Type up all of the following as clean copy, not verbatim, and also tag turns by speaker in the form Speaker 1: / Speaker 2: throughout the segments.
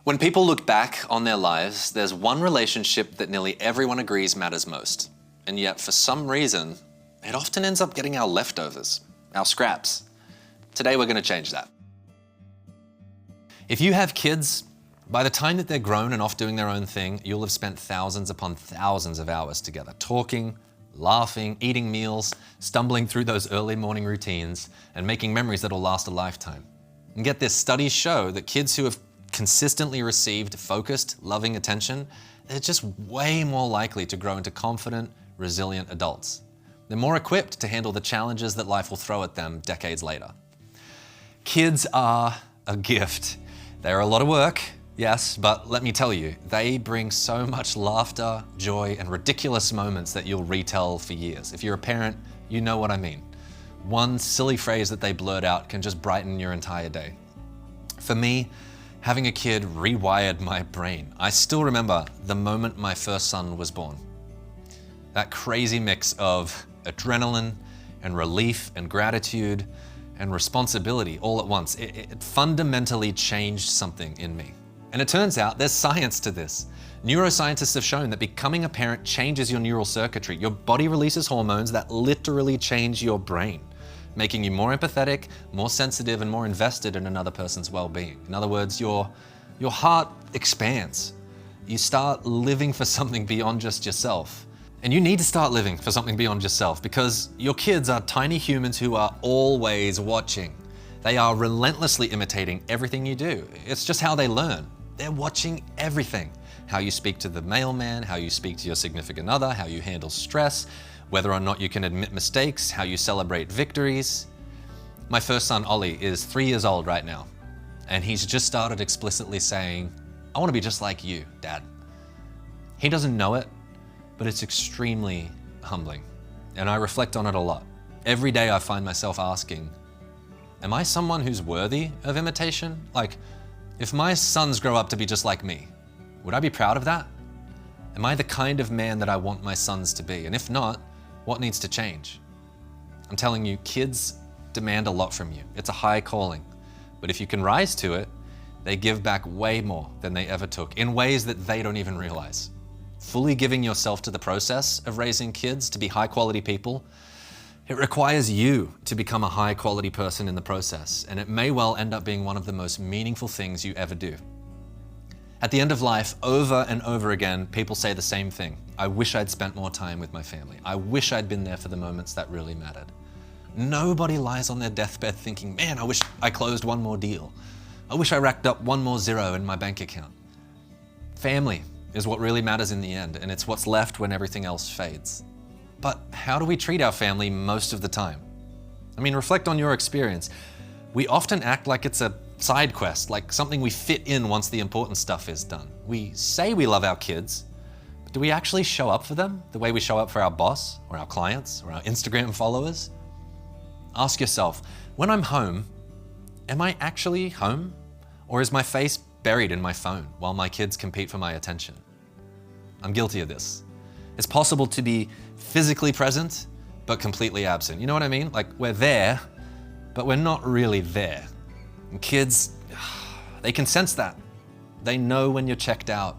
Speaker 1: When people look back on their lives, there's one relationship that nearly everyone agrees matters most. And yet, for some reason, it often ends up getting our leftovers, our scraps. Today, we're going to change that. If you have kids, by the time that they're grown and off doing their own thing, you'll have spent thousands upon thousands of hours together, talking, laughing, eating meals, stumbling through those early morning routines, and making memories that'll last a lifetime. And get this, studies show that kids who have consistently received focused, loving attention, they're just way more likely to grow into confident, resilient adults. They're more equipped to handle the challenges that life will throw at them decades later. Kids are a gift. They're a lot of work, yes, but let me tell you, they bring so much laughter, joy, and ridiculous moments that you'll retell for years. If you're a parent, you know what I mean. One silly phrase that they blurt out can just brighten your entire day. For me, having a kid rewired my brain. I still remember the moment my first son was born. That crazy mix of adrenaline and relief and gratitude and responsibility all at once. It fundamentally changed something in me. And it turns out there's science to this. Neuroscientists have shown that becoming a parent changes your neural circuitry. Your body releases hormones that literally change your brain, making you more empathetic, more sensitive, and more invested in another person's well-being. In other words, your heart expands. You start living for something beyond just yourself. And you need to start living for something beyond yourself because your kids are tiny humans who are always watching. They are relentlessly imitating everything you do. It's just how they learn. They're watching everything. How you speak to the mailman, how you speak to your significant other, how you handle stress, whether or not you can admit mistakes, how you celebrate victories. My first son, Ollie, is 3 years old right now, and he's just started explicitly saying, "I want to be just like you, Dad." He doesn't know it, but it's extremely humbling, and I reflect on it a lot. Every day I find myself asking, am I someone who's worthy of imitation? Like, if my sons grow up to be just like me, would I be proud of that? Am I the kind of man that I want my sons to be? And if not, what needs to change? I'm telling you, kids demand a lot from you. It's a high calling. But if you can rise to it, they give back way more than they ever took in ways that they don't even realize. Fully giving yourself to the process of raising kids to be high quality people, it requires you to become a high quality person in the process. And it may well end up being one of the most meaningful things you ever do. At the end of life, over and over again, people say the same thing. I wish I'd spent more time with my family. I wish I'd been there for the moments that really mattered. Nobody lies on their deathbed thinking, man, I wish I closed one more deal. I wish I racked up one more zero in my bank account. Family is what really matters in the end, and it's what's left when everything else fades. But how do we treat our family most of the time? I mean, reflect on your experience. We often act like it's a side quest, like something we fit in once the important stuff is done. We say we love our kids, but do we actually show up for them the way we show up for our boss or our clients or our Instagram followers? Ask yourself, when I'm home, am I actually home? Or is my face buried in my phone while my kids compete for my attention? I'm guilty of this. It's possible to be physically present, but completely absent. You know what I mean? Like we're there, but we're not really there. And kids, they can sense that. They know when you're checked out.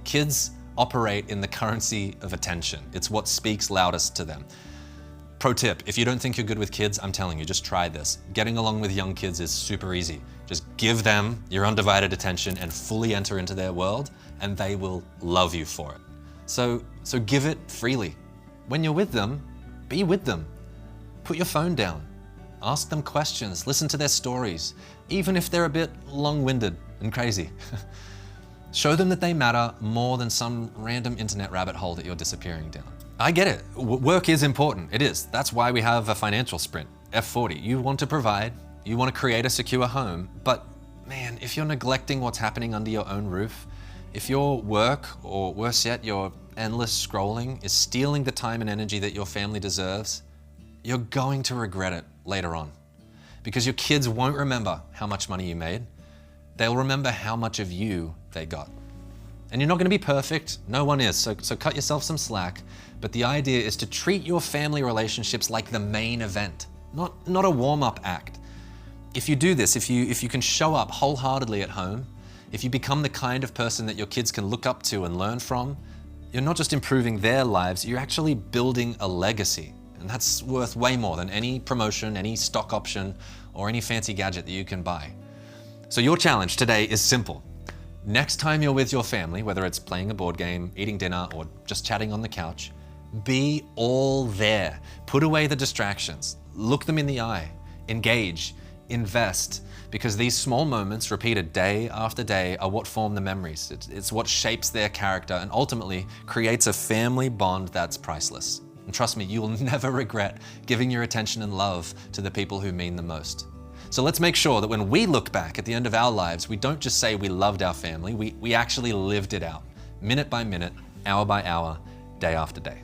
Speaker 1: Kids operate in the currency of attention. It's what speaks loudest to them. Pro tip, if you don't think you're good with kids, I'm telling you, just try this. Getting along with young kids is super easy. Just give them your undivided attention and fully enter into their world, and they will love you for it. So give it freely. When you're with them, be with them. Put your phone down. Ask them questions, listen to their stories, even if they're a bit long-winded and crazy. Show them that they matter more than some random internet rabbit hole that you're disappearing down. I get it, work is important, it is. That's why we have a financial sprint, F40. You want to provide, you want to create a secure home, but man, if you're neglecting what's happening under your own roof, if your work, or worse yet, your endless scrolling is stealing the time and energy that your family deserves, you're going to regret it later on. Because your kids won't remember how much money you made. They'll remember how much of you they got. And you're not going to be perfect. No one is. So cut yourself some slack. But the idea is to treat your family relationships like the main event, not a warm-up act. If you do this, if you can show up wholeheartedly at home, if you become the kind of person that your kids can look up to and learn from, you're not just improving their lives, you're actually building a legacy. And that's worth way more than any promotion, any stock option, or any fancy gadget that you can buy. So your challenge today is simple. Next time you're with your family, whether it's playing a board game, eating dinner, or just chatting on the couch, be all there. Put away the distractions. Look them in the eye. Engage. Invest. Because these small moments, repeated day after day, are what form the memories. It's what shapes their character and ultimately creates a family bond that's priceless. And trust me, you will never regret giving your attention and love to the people who mean the most. So let's make sure that when we look back at the end of our lives, we don't just say we loved our family, we actually lived it out, minute by minute, hour by hour, day after day.